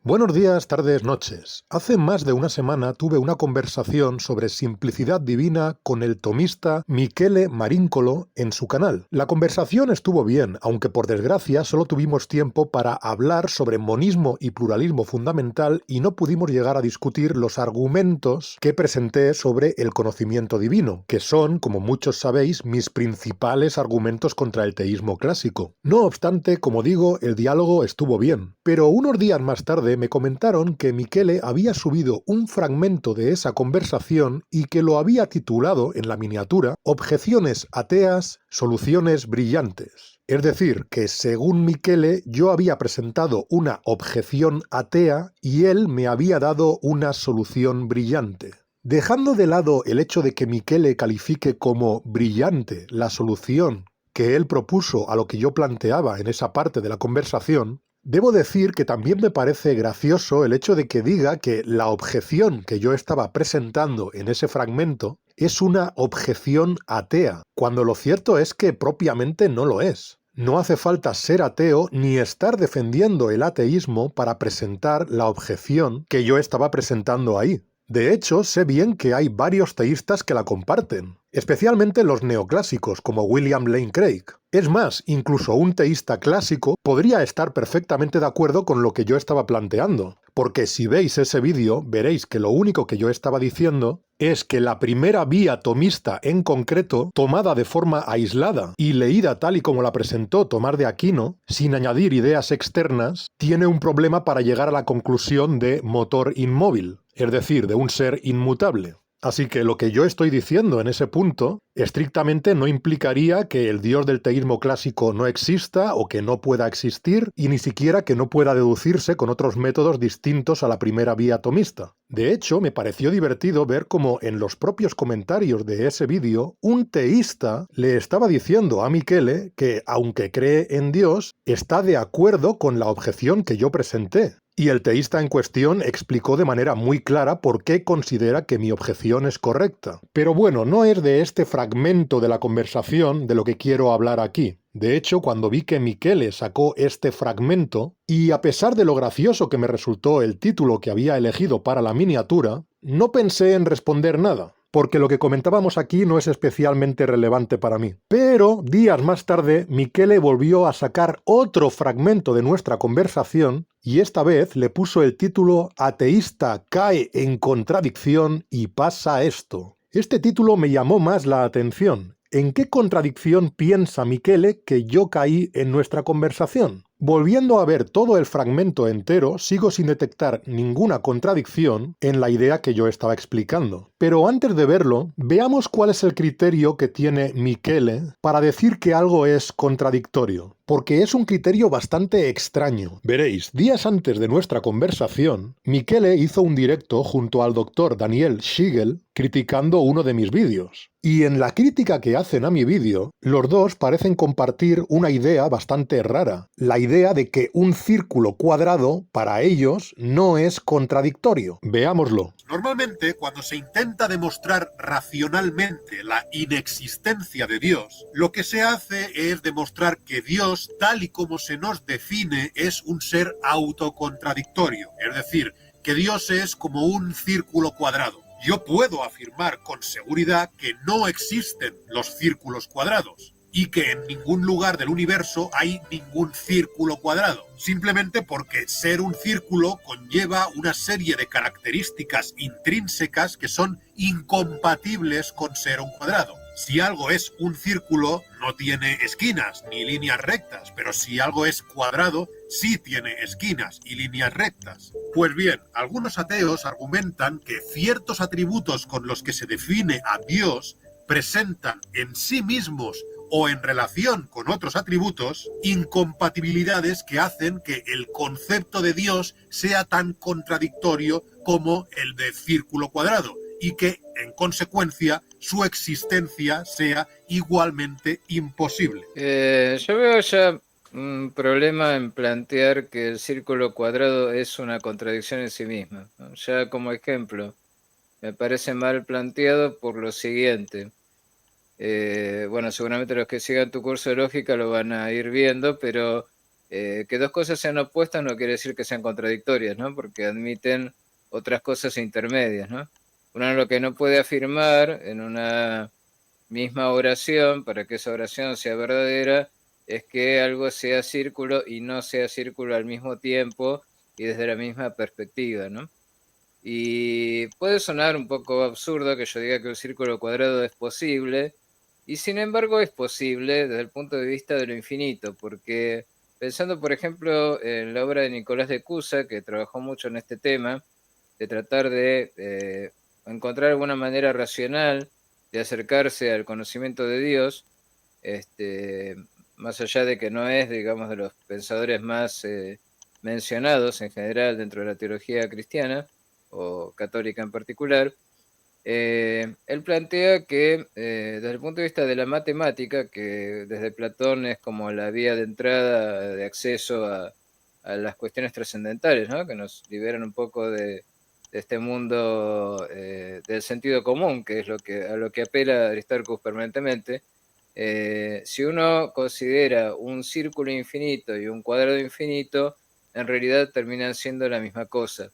Buenos días, tardes, noches. Hace más de una semana tuve una conversación sobre simplicidad divina con el tomista Michele Marincolo en su canal. La conversación estuvo bien, aunque por desgracia solo tuvimos tiempo para hablar sobre monismo y pluralismo fundamental y no pudimos llegar a discutir los argumentos que presenté sobre el conocimiento divino, que son, como muchos sabéis, mis principales argumentos contra el teísmo clásico. No obstante, como digo, el diálogo estuvo bien, pero unos días más tarde me comentaron que Michele había subido un fragmento de esa conversación y que lo había titulado en la miniatura Objeciones ateas, soluciones brillantes. Es decir, que según Michele yo había presentado una objeción atea y él me había dado una solución brillante. Dejando de lado el hecho de que Michele califique como brillante la solución que él propuso a lo que yo planteaba en esa parte de la conversación, debo decir que también me parece gracioso el hecho de que diga que la objeción que yo estaba presentando en ese fragmento es una objeción atea, cuando lo cierto es que propiamente no lo es. No hace falta ser ateo ni estar defendiendo el ateísmo para presentar la objeción que yo estaba presentando ahí. De hecho, sé bien que hay varios teístas que la comparten, especialmente los neoclásicos como William Lane Craig. Es más, incluso un teísta clásico podría estar perfectamente de acuerdo con lo que yo estaba planteando, porque si veis ese vídeo veréis que lo único que yo estaba diciendo es que la primera vía tomista en concreto, tomada de forma aislada y leída tal y como la presentó Tomás de Aquino, sin añadir ideas externas, tiene un problema para llegar a la conclusión de motor inmóvil, es decir, de un ser inmutable. Así que lo que yo estoy diciendo en ese punto estrictamente no implicaría que el dios del teísmo clásico no exista o que no pueda existir y ni siquiera que no pueda deducirse con otros métodos distintos a la primera vía tomista. De hecho, me pareció divertido ver cómo en los propios comentarios de ese vídeo un teísta le estaba diciendo a Michele que, aunque cree en Dios, está de acuerdo con la objeción que yo presenté. Y el teísta en cuestión explicó de manera muy clara por qué considera que mi objeción es correcta. Pero bueno, no es de este fragmento de la conversación de lo que quiero hablar aquí. De hecho, cuando vi que Michele sacó este fragmento, y a pesar de lo gracioso que me resultó el título que había elegido para la miniatura, no pensé en responder nada, porque lo que comentábamos aquí no es especialmente relevante para mí. Pero días más tarde, Michele volvió a sacar otro fragmento de nuestra conversación y esta vez le puso el título Ateísta cae en contradicción y pasa esto. Este título me llamó más la atención. ¿En qué contradicción piensa Michele que yo caí en nuestra conversación? Volviendo a ver todo el fragmento entero, sigo sin detectar ninguna contradicción en la idea que yo estaba explicando. Pero antes de verlo, veamos cuál es el criterio que tiene Michele para decir que algo es contradictorio. Porque es un criterio bastante extraño. Veréis, días antes de nuestra conversación, Michele hizo un directo junto al doctor Daniel Siegel criticando uno de mis vídeos. Y en la crítica que hacen a mi vídeo, los dos parecen compartir una idea bastante rara. La idea de que un círculo cuadrado, para ellos, no es contradictorio. Veámoslo. Normalmente, cuando se intenta demostrar racionalmente la inexistencia de Dios, lo que se hace es demostrar que Dios, tal y como se nos define, es un ser autocontradictorio. Es decir, que Dios es como un círculo cuadrado. Yo puedo afirmar con seguridad que no existen los círculos cuadrados y que en ningún lugar del universo hay ningún círculo cuadrado, simplemente porque ser un círculo conlleva una serie de características intrínsecas que son incompatibles con ser un cuadrado. Si algo es un círculo, no tiene esquinas ni líneas rectas, pero si algo es cuadrado, sí tiene esquinas y líneas rectas. Pues bien, algunos ateos argumentan que ciertos atributos con los que se define a Dios presentan en sí mismos o en relación con otros atributos, incompatibilidades que hacen que el concepto de Dios sea tan contradictorio como el de círculo cuadrado y que, en consecuencia, su existencia sea igualmente imposible. Yo veo ya un problema en plantear que el círculo cuadrado es una contradicción en sí misma, ¿no? Ya como ejemplo, me parece mal planteado por lo siguiente. Bueno, seguramente los que sigan tu curso de lógica lo van a ir viendo, pero Que dos cosas sean opuestas no quiere decir que sean contradictorias, ¿no? Porque admiten otras cosas intermedias, ¿no? Uno lo que no puede afirmar en una misma oración, para que esa oración sea verdadera, es que algo sea círculo y no sea círculo al mismo tiempo y desde la misma perspectiva, ¿no? Y puede sonar un poco absurdo que yo diga que un círculo cuadrado es posible, y sin embargo es posible desde el punto de vista de lo infinito, porque pensando, por ejemplo, en la obra de Nicolás de Cusa, que trabajó mucho en este tema, de tratar de encontrar alguna manera racional de acercarse al conocimiento de Dios, este, más allá de que no es, digamos, de los pensadores más mencionados en general dentro de la teología cristiana, o católica en particular, él plantea que desde el punto de vista de la matemática, que desde Platón es como la vía de entrada, de acceso a las cuestiones trascendentales, ¿no? Que nos liberan un poco de este mundo del sentido común, que es a lo que apela Aristarchus permanentemente. Si uno considera un círculo infinito y un cuadrado infinito, en realidad terminan siendo la misma cosa.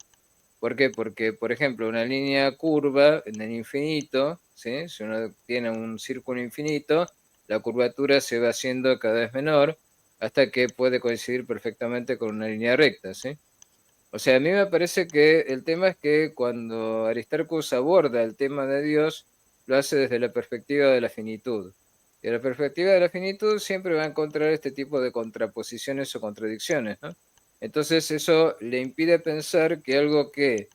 ¿Por qué? Porque, por ejemplo, una línea curva en el infinito, ¿sí? Si uno tiene un círculo infinito, la curvatura se va haciendo cada vez menor hasta que puede coincidir perfectamente con una línea recta, ¿sí? O sea, a mí me parece que el tema es que cuando Aristarchus aborda el tema de Dios, lo hace desde la perspectiva de la finitud. Y la perspectiva de la finitud siempre va a encontrar este tipo de contraposiciones o contradicciones, ¿no? Entonces eso le impide pensar que algo que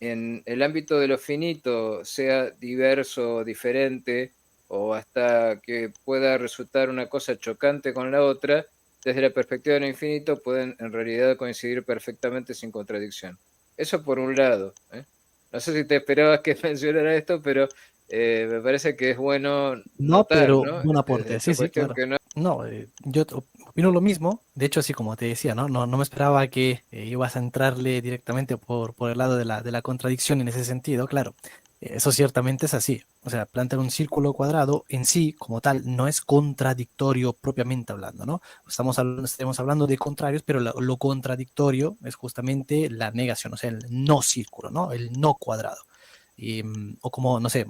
en el ámbito de lo finito sea diverso, diferente, o hasta que pueda resultar una cosa chocante con la otra, desde la perspectiva de lo infinito pueden en realidad coincidir perfectamente sin contradicción. Eso por un lado, ¿eh? No sé si te esperabas que mencionara esto, pero me parece que es bueno No, notar, pero ¿no? buen Desde aporte, esta sí, sí, cuestión claro. que no. No, yo opino lo mismo. De hecho, así como te decía, ¿no? No me esperaba que ibas a entrarle directamente por el lado de la contradicción en ese sentido, claro. Eso ciertamente es así. O sea, plantear un círculo cuadrado en sí, como tal, no es contradictorio propiamente hablando, ¿no? Estamos hablando de contrarios, pero lo contradictorio es justamente la negación, o sea, el no círculo, ¿no? El no cuadrado. O como, no sé,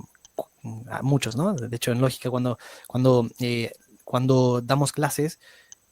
a muchos, ¿no? De hecho, en lógica, cuando, cuando damos clases,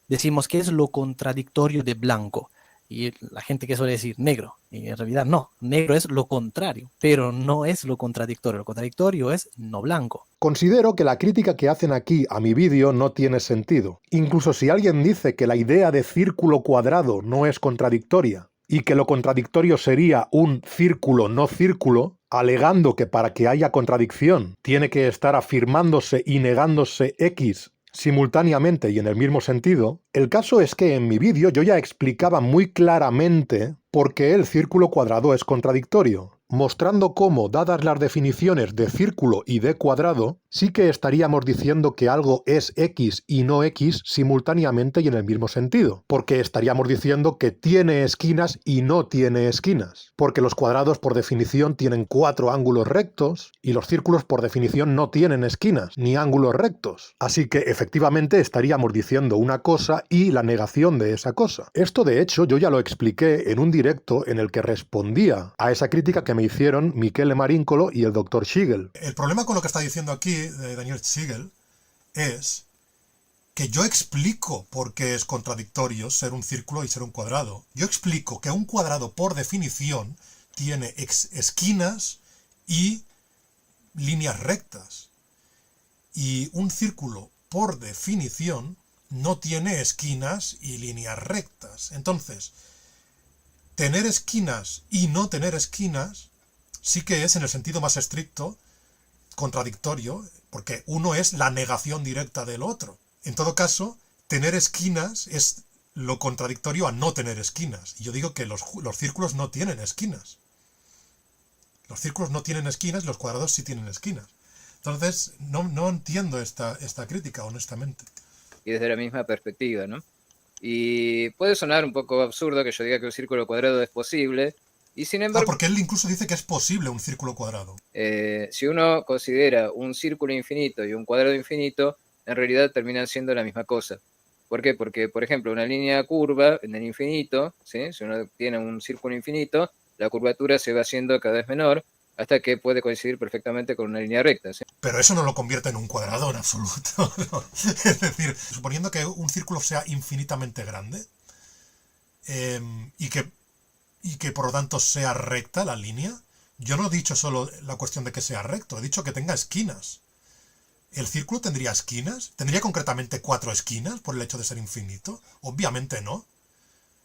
decimos qué es lo contradictorio de blanco. Y la gente que suele decir negro. Y en realidad no, negro es lo contrario, pero no es lo contradictorio. Lo contradictorio es no blanco. Considero que la crítica que hacen aquí a mi vídeo no tiene sentido. Incluso si alguien dice que la idea de círculo cuadrado no es contradictoria y que lo contradictorio sería un círculo no círculo, alegando que para que haya contradicción tiene que estar afirmándose y negándose X simultáneamente y en el mismo sentido, el caso es que en mi vídeo yo ya explicaba muy claramente por qué el círculo cuadrado es contradictorio, mostrando cómo, dadas las definiciones de círculo y de cuadrado, sí que estaríamos diciendo que algo es X y no X simultáneamente y en el mismo sentido, porque estaríamos diciendo que tiene esquinas y no tiene esquinas, porque los cuadrados por definición tienen 4 ángulos rectos y los círculos por definición no tienen esquinas ni ángulos rectos, así que efectivamente estaríamos diciendo una cosa y la negación de esa cosa. Esto de hecho yo ya lo expliqué en un directo en el que respondía a esa crítica que me hicieron Michele Marincolo y el Dr. Siegel. El problema con lo que está diciendo aquí Daniel Siegel es que yo explico por qué es contradictorio ser un círculo y ser un cuadrado. Yo explico que un cuadrado por definición tiene esquinas y líneas rectas. Y un círculo por definición no tiene esquinas y líneas rectas. Entonces, tener esquinas y no tener esquinas sí que es, en el sentido más estricto, contradictorio, porque uno es la negación directa del otro. En todo caso, tener esquinas es lo contradictorio a no tener esquinas. Y yo digo que los círculos no tienen esquinas. Los círculos no tienen esquinas, los cuadrados sí tienen esquinas. Entonces, no entiendo esta crítica, honestamente. Y desde la misma perspectiva, ¿no? Y puede sonar un poco absurdo que yo diga que un círculo cuadrado es posible, y sin embargo... porque él incluso dice que es posible un círculo cuadrado. Si uno considera un círculo infinito y un cuadrado infinito, en realidad terminan siendo la misma cosa. ¿Por qué? Porque, por ejemplo, una línea curva en el infinito, ¿sí? Si uno tiene un círculo infinito, la curvatura se va haciendo cada vez menor hasta que puede coincidir perfectamente con una línea recta, ¿sí? Pero eso no lo convierte en un cuadrado en absoluto, ¿no? Es decir, suponiendo que un círculo sea infinitamente grande eh, y, que, y que por lo tanto sea recta la línea, yo no he dicho solo la cuestión de que sea recto, he dicho que tenga esquinas. ¿El círculo tendría esquinas? ¿Tendría concretamente 4 esquinas por el hecho de ser infinito? Obviamente no.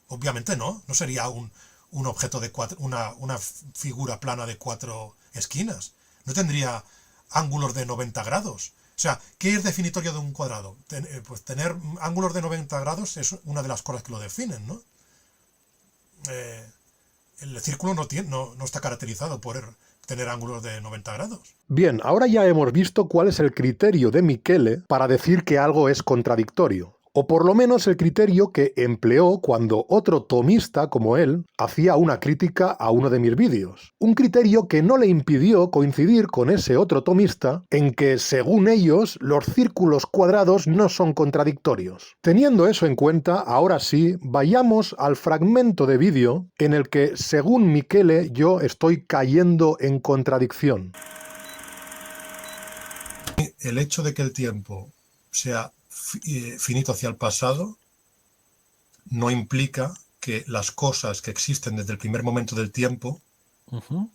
Obviamente no. No sería un objeto de una figura plana de 4 esquinas. No tendría ángulos de 90 grados. O sea, ¿qué es definitorio de un cuadrado? Pues tener ángulos de 90 grados es una de las cosas que lo definen, ¿no? El círculo no está caracterizado por tener ángulos de 90 grados. Bien, ahora ya hemos visto cuál es el criterio de Michele para decir que algo es contradictorio. O por lo menos el criterio que empleó cuando otro tomista como él hacía una crítica a uno de mis vídeos. Un criterio que no le impidió coincidir con ese otro tomista en que, según ellos, los círculos cuadrados no son contradictorios. Teniendo eso en cuenta, ahora sí, vayamos al fragmento de vídeo en el que, según Michele, yo estoy cayendo en contradicción. El hecho de que el tiempo sea finito hacia el pasado no implica que las cosas que existen desde el primer momento del tiempo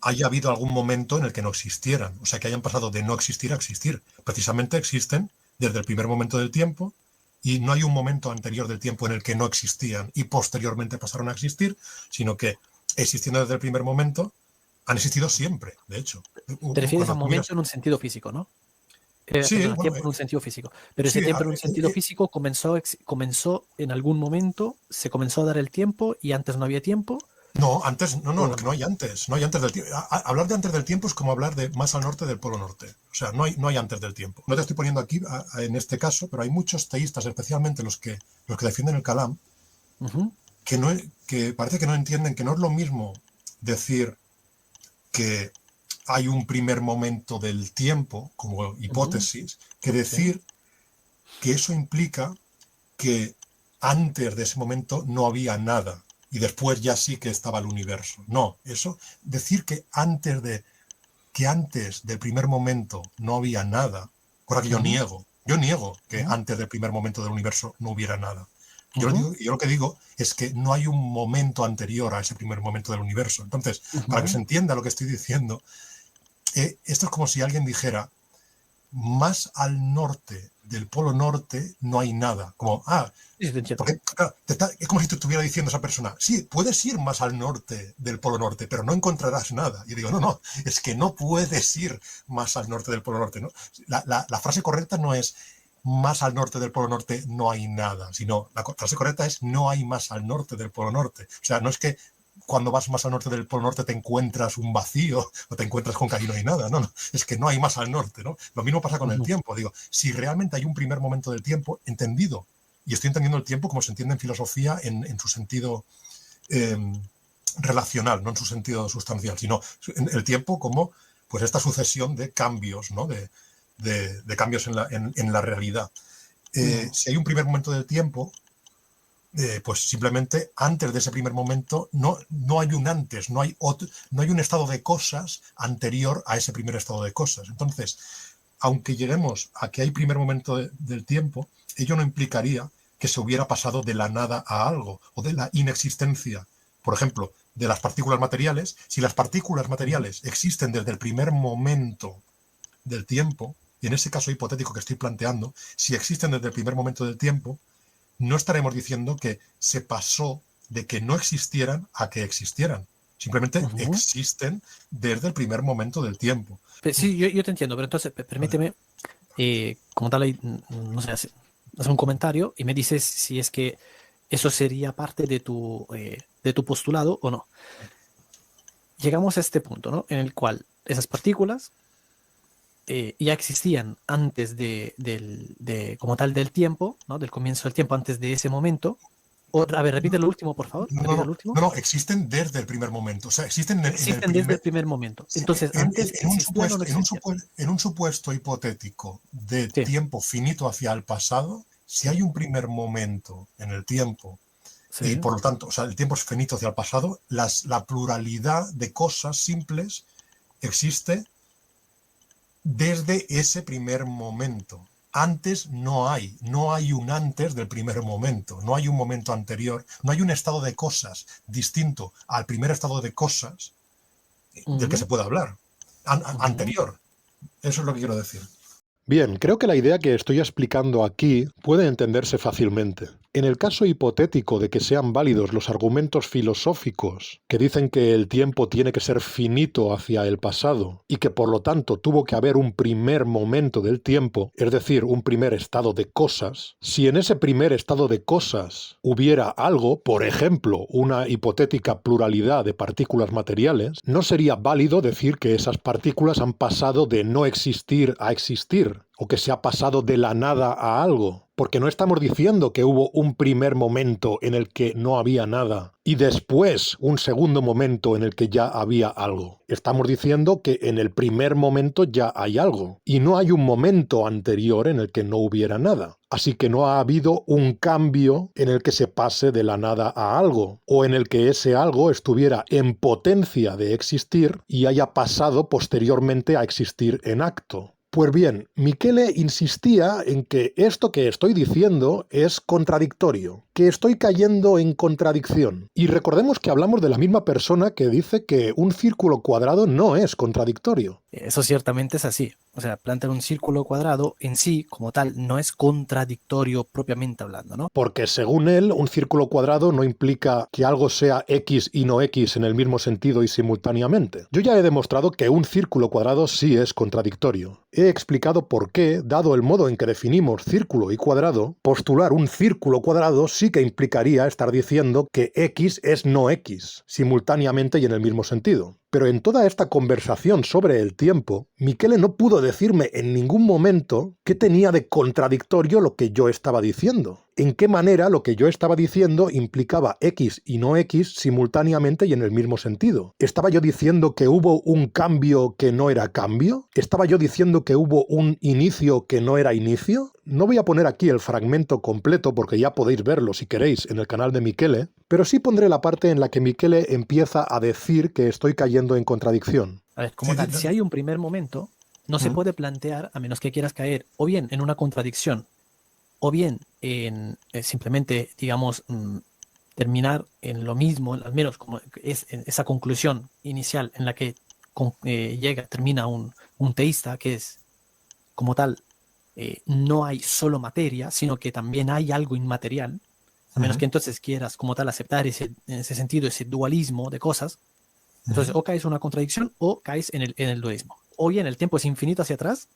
haya habido algún momento en el que no existieran, o sea, que hayan pasado de no existir a existir. Precisamente existen desde el primer momento del tiempo y no hay un momento anterior del tiempo en el que no existían y posteriormente pasaron a existir, sino que existiendo desde el primer momento han existido siempre, de hecho. Te refieres a un momento en un sentido físico, ¿no? Sí, Perdón, bueno, tiempo en un sentido físico. Pero ese sí, tiempo en un sentido físico comenzó en algún momento, se comenzó a dar el tiempo y antes no había tiempo. No, antes, no, que no hay antes del tiempo. Hablar de antes del tiempo es como hablar de más al norte del Polo Norte. O sea, no hay antes del tiempo. No te estoy poniendo aquí en este caso, pero hay muchos teístas, especialmente los que defienden el Kalam, que parece que no entienden que no es lo mismo decir que hay un primer momento del tiempo, como hipótesis, que decir que eso implica que antes de ese momento no había nada y después ya sí que estaba el universo. No, eso, decir que antes del primer momento no había nada, cosa que yo niego que antes del primer momento del universo no hubiera nada. Yo lo que digo es que no hay un momento anterior a ese primer momento del universo. Entonces, para que se entienda lo que estoy diciendo, esto es como si alguien dijera, más al norte del Polo Norte no hay nada. Como, porque, claro, es como si te estuviera diciendo esa persona, sí, puedes ir más al norte del Polo Norte, pero no encontrarás nada. Y yo digo, no, es que no puedes ir más al norte del Polo Norte, ¿no? La frase correcta no es más al norte del Polo Norte no hay nada, sino la frase correcta es no hay más al norte del Polo Norte. O sea, no es que cuando vas más al norte del Polo Norte te encuentras un vacío o te encuentras con que ahí no hay nada, no, es que no hay más al norte, ¿no? Lo mismo pasa con el tiempo, digo, si realmente hay un primer momento del tiempo entendido, y estoy entendiendo el tiempo como se entiende en filosofía en su sentido relacional, no en su sentido sustancial, sino el tiempo como pues esta sucesión de cambios, ¿no? de cambios en la realidad. Si hay un primer momento del tiempo, pues simplemente antes de ese primer momento no hay un antes, no hay un estado de cosas anterior a ese primer estado de cosas. Entonces, aunque lleguemos a que hay primer momento del tiempo, ello no implicaría que se hubiera pasado de la nada a algo o de la inexistencia. Por ejemplo, de las partículas materiales, si las partículas materiales existen desde el primer momento del tiempo, y en ese caso hipotético que estoy planteando, si existen desde el primer momento del tiempo, no estaremos diciendo que se pasó de que no existieran a que existieran. Simplemente existen desde el primer momento del tiempo. Sí, yo te entiendo, pero entonces permíteme, como tal, no sé, hacer un comentario y me dices si es que eso sería parte de tu postulado o no. Llegamos a este punto, ¿no? En el cual esas partículas ya existían antes como tal del tiempo, ¿no? Del comienzo del tiempo, antes de ese momento. A ver, repite lo último, por favor. No, existen desde el primer momento. O sea, existen desde el primer momento. Entonces, antes en un supuesto hipotético de tiempo finito hacia el pasado, si hay un primer momento en el tiempo, y Sí. por lo tanto, o sea, el tiempo es finito hacia el pasado, la pluralidad de cosas simples existe desde ese primer momento. Antes no hay un antes del primer momento, no hay un momento anterior, no hay un estado de cosas distinto al primer estado de cosas del que se puede hablar, anterior. Eso es lo que quiero decir. Bien, creo que la idea que estoy explicando aquí puede entenderse fácilmente. En el caso hipotético de que sean válidos los argumentos filosóficos que dicen que el tiempo tiene que ser finito hacia el pasado y que por lo tanto tuvo que haber un primer momento del tiempo, es decir, un primer estado de cosas, si en ese primer estado de cosas hubiera algo, por ejemplo, una hipotética pluralidad de partículas materiales, no sería válido decir que esas partículas han pasado de no existir a existir, o que se ha pasado de la nada a algo, porque no estamos diciendo que hubo un primer momento en el que no había nada y después un segundo momento en el que ya había algo. Estamos diciendo que en el primer momento ya hay algo y no hay un momento anterior en el que no hubiera nada. Así que no ha habido un cambio en el que se pase de la nada a algo, o en el que ese algo estuviera en potencia de existir y haya pasado posteriormente a existir en acto. Pues bien, Michele insistía en que esto que estoy diciendo es contradictorio, que estoy cayendo en contradicción. Y recordemos que hablamos de la misma persona que dice que un círculo cuadrado no es contradictorio. Eso ciertamente es así. O sea, plantear un círculo cuadrado en sí, como tal, no es contradictorio propiamente hablando, ¿no? Porque según él, un círculo cuadrado no implica que algo sea X y no X en el mismo sentido y simultáneamente. Yo ya he demostrado que un círculo cuadrado sí es contradictorio. He explicado por qué, dado el modo en que definimos círculo y cuadrado, postular un círculo cuadrado sí que implicaría estar diciendo que X es no X, simultáneamente y en el mismo sentido. Pero en toda esta conversación sobre el tiempo, Michele no pudo decirme en ningún momento qué tenía de contradictorio lo que yo estaba diciendo. En qué manera lo que yo estaba diciendo implicaba X y no X simultáneamente y en el mismo sentido. ¿Estaba yo diciendo que hubo un cambio que no era cambio? ¿Estaba yo diciendo que hubo un inicio que no era inicio? No voy a poner aquí el fragmento completo porque ya podéis verlo si queréis en el canal de Michele, pero sí pondré la parte en la que Michele empieza a decir que estoy cayendo en contradicción. A ver, como tal, si hay un primer momento, no se puede plantear, a menos que quieras caer o bien en una contradicción, o bien en simplemente, digamos, terminar en lo mismo, al menos como es en esa conclusión inicial en la que termina un teísta, que es, como tal, no hay solo materia, sino que también hay algo inmaterial, a menos que entonces quieras, como tal, aceptar en ese sentido, ese dualismo de cosas. Entonces, o caes en una contradicción o caes en el dualismo. O bien el tiempo es infinito hacia atrás,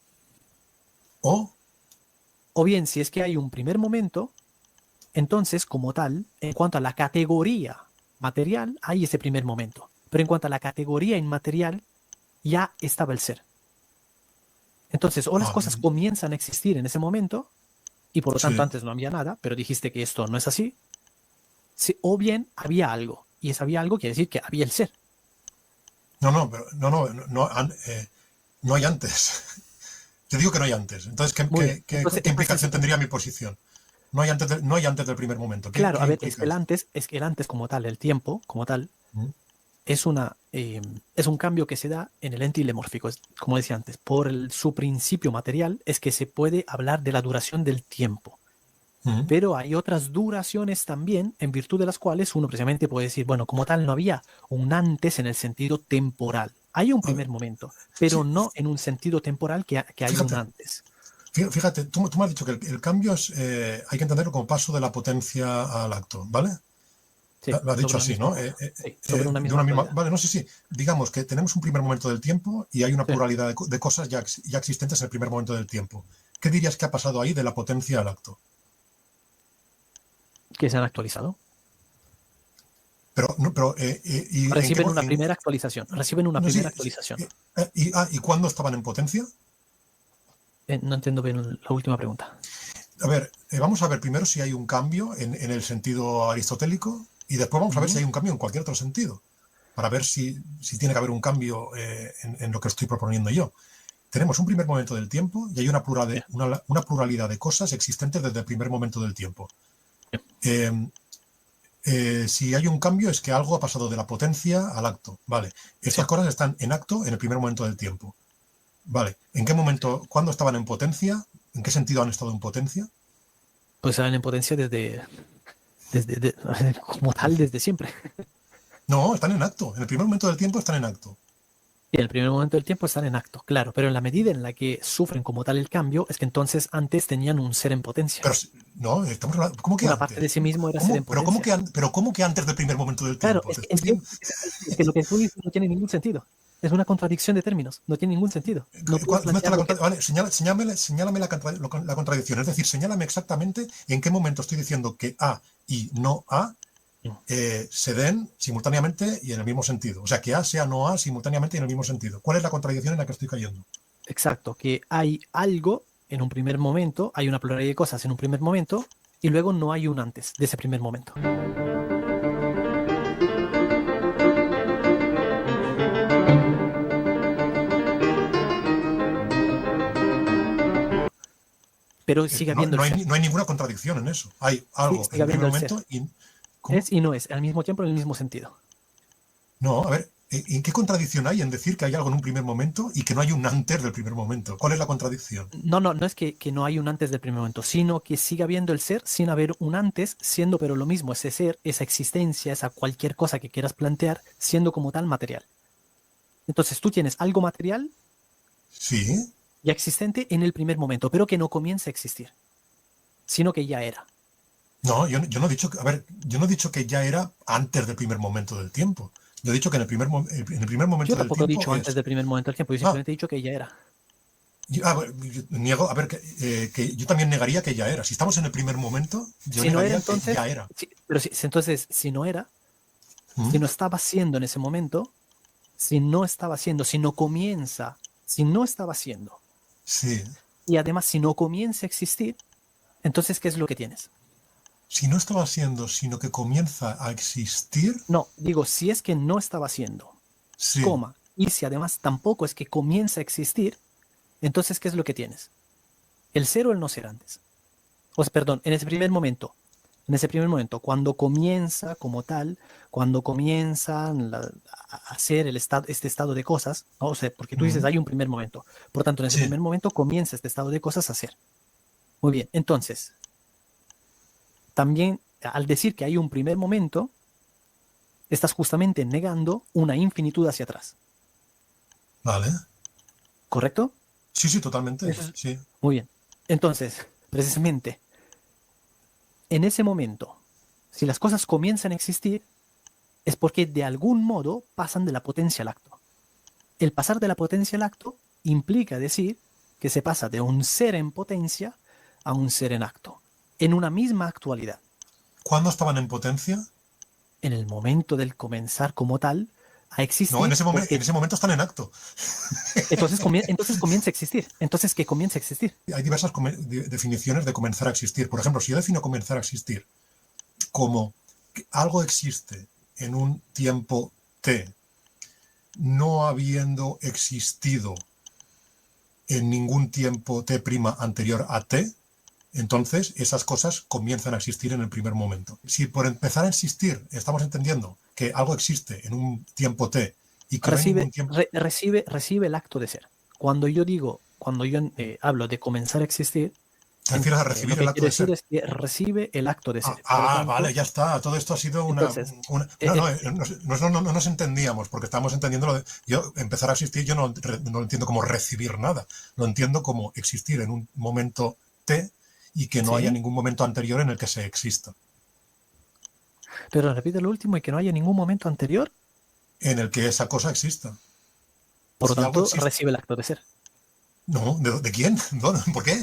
o bien si es que hay un primer momento, entonces, como tal, en cuanto a la categoría material, hay ese primer momento. Pero en cuanto a la categoría inmaterial, ya estaba el ser. Entonces, o las cosas comienzan a existir en ese momento, y por lo tanto antes no había nada, pero dijiste que esto no es así, o bien había algo, y ese había algo quiere decir que había el ser. No hay antes. Yo digo que no hay antes. Entonces, ¿qué implicación tendría mi posición? No hay antes del primer momento. Claro, a ver, es que el antes como tal, el tiempo como tal, es un cambio que se da en el ente ilemórfico, como decía antes, por su principio material es que se puede hablar de la duración del tiempo. Pero hay otras duraciones también en virtud de las cuales uno precisamente puede decir, bueno, como tal no había un antes en el sentido temporal. Hay un primer momento, pero no en un sentido temporal que hay un antes. Fíjate, tú me has dicho que el cambio hay que entenderlo como paso de la potencia al acto, ¿vale? Sí, lo has dicho así, ¿no? Sobre una misma vale, no sé si. Digamos que tenemos un primer momento del tiempo y hay una pluralidad de cosas ya existentes en el primer momento del tiempo. ¿Qué dirías que ha pasado ahí de la potencia al acto? Que se han actualizado. Reciben una primera actualización. ¿Y cuándo estaban en potencia? No entiendo bien la última pregunta. A ver, vamos a ver primero si hay un cambio en el sentido aristotélico y después vamos a ver si hay un cambio en cualquier otro sentido, para ver si tiene que haber un cambio en lo que estoy proponiendo yo. tenemos un primer momento del tiempo y hay una pluralidad de cosas existentes desde el primer momento del tiempo. Si hay un cambio es que algo ha pasado de la potencia al acto. Vale. Estas cosas están en acto en el primer momento del tiempo. Vale. ¿En qué momento? ¿Cuándo estaban en potencia? ¿En qué sentido han estado en potencia? Pues salen en potencia como tal desde siempre. No, están en acto. En el primer momento del tiempo están en acto. Y en el primer momento del tiempo están en acto, claro, pero en la medida en la que sufren como tal el cambio, es que entonces antes tenían un ser en potencia. Pero no, estamos hablando, ¿cómo que Una antes? parte de sí mismo era ser en Pero potencia. ¿cómo que antes del primer momento del Claro, tiempo? es que lo que tú dices no tiene ningún sentido. Es una contradicción de términos, no tiene ningún sentido. No puedes ¿Dónde está plantearlo vale, señálame la contradicción. Es decir, señálame exactamente en qué momento estoy diciendo que A y no A se den simultáneamente y en el mismo sentido. O sea, que A sea no A simultáneamente y en el mismo sentido. ¿Cuál es la contradicción en la que estoy cayendo? Exacto, que hay algo en un primer momento, hay una pluralidad de cosas en un primer momento, y luego no hay un antes de ese primer momento. Pero sigue habiendo No el ser. hay ninguna contradicción en eso. Hay algo sigue en el primer habiendo el ser. momento y... ¿Cómo? Es y no es, al mismo tiempo en el mismo sentido. No, a ver, ¿en qué contradicción hay en decir que hay algo en un primer momento y que no hay un antes del primer momento? ¿Cuál es la contradicción? No es que no hay un antes del primer momento, sino que sigue habiendo el ser sin haber un antes, siendo pero lo mismo, ese ser, esa existencia, esa cualquier cosa que quieras plantear, siendo como tal material. Entonces tú tienes algo material Sí. ya existente en el primer momento, pero que no comienza a existir, sino que ya era. No, yo no he dicho que, a ver, yo no he dicho que ya era antes del primer momento del tiempo. Yo he dicho que en el primer momento Yo del tampoco he tiempo dicho antes del primer momento del tiempo, yo simplemente he dicho que ya era. Bueno, yo niego, a ver, que yo también negaría que ya era. Si estamos en el primer momento, yo Si no era, negaría entonces, que ya era. pero entonces, si no era, ¿Mm? si no estaba siendo en ese momento, si no estaba siendo, si no comienza, si no estaba siendo, Sí. y además si no comienza a existir, entonces, ¿qué es lo que tienes? Si no estaba siendo, sino que comienza a existir, No, digo, si es que no estaba siendo, sí. coma, y si además tampoco es que comienza a existir, entonces, ¿qué es lo que tienes? ¿El ser o el no ser antes? O sea, perdón, en ese primer momento, cuando comienza como tal, cuando comienzan a hacer este estado de cosas, ¿no? O sea, porque tú dices, hay un primer momento. Por tanto, en ese Sí. primer momento comienza este estado de cosas a hacer. Muy bien, entonces, también al decir que hay un primer momento, estás justamente negando una infinitud hacia atrás. Vale. ¿Correcto? Sí, totalmente. Eso es- Sí. Muy bien. Entonces, precisamente, en ese momento, si las cosas comienzan a existir, es porque de algún modo pasan de la potencia al acto. El pasar de la potencia al acto implica decir que se pasa de un ser en potencia a un ser en acto, en una misma actualidad. ¿Cuándo estaban en potencia? En el momento del comenzar como tal a existir. No, en ese porque momento están en acto. entonces comienza a existir. Entonces, ¿qué comienza a existir? Hay diversas definiciones de comenzar a existir. Por ejemplo, si yo defino comenzar a existir como que algo existe en un tiempo t, no habiendo existido en ningún tiempo t' anterior a t, entonces esas cosas comienzan a existir en el primer momento. Si por empezar a existir estamos entendiendo que algo existe en un tiempo t y que no hay ningún tiempo... Recibe el acto de ser. Cuando yo hablo de comenzar a existir, ¿Te refieres a recibir el acto de ser? Lo que quiero decir es que recibe el acto de ser. Por lo tanto, Vale, ya está. Todo esto ha sido entonces, no nos entendíamos, porque estábamos entendiendo lo de... Yo, empezar a existir, yo no lo entiendo como recibir nada. Lo entiendo como existir en un momento t y que no ¿sí? haya ningún momento anterior en el que se exista. Pero repite lo último y que no haya ningún momento anterior. En el que esa cosa exista. Por lo Si algo tanto, existe- recibe el acto de ser. No, ¿de quién? ¿Dónde? ¿Por qué?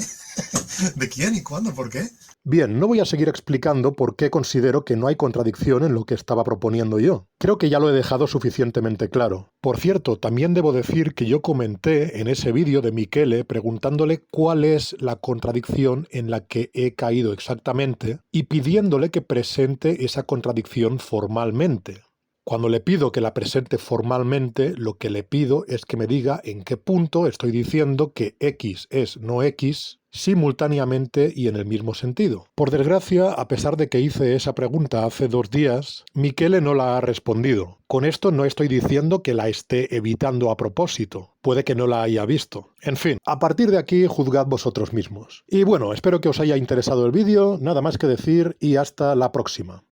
¿De quién y cuándo? ¿Por qué? Bien, no voy a seguir explicando por qué considero que no hay contradicción en lo que estaba proponiendo yo. Creo que ya lo he dejado suficientemente claro. Por cierto, también debo decir que yo comenté en ese vídeo de Michele preguntándole cuál es la contradicción en la que he caído exactamente y pidiéndole que presente esa contradicción formalmente. Cuando le pido que la presente formalmente, lo que le pido es que me diga en qué punto estoy diciendo que X es no X simultáneamente y en el mismo sentido. Por desgracia, a pesar de que hice esa pregunta hace 2 días, Michele no la ha respondido. Con esto no estoy diciendo que la esté evitando a propósito. Puede que no la haya visto. En fin, a partir de aquí juzgad vosotros mismos. Y bueno, espero que os haya interesado el vídeo, nada más que decir y hasta la próxima.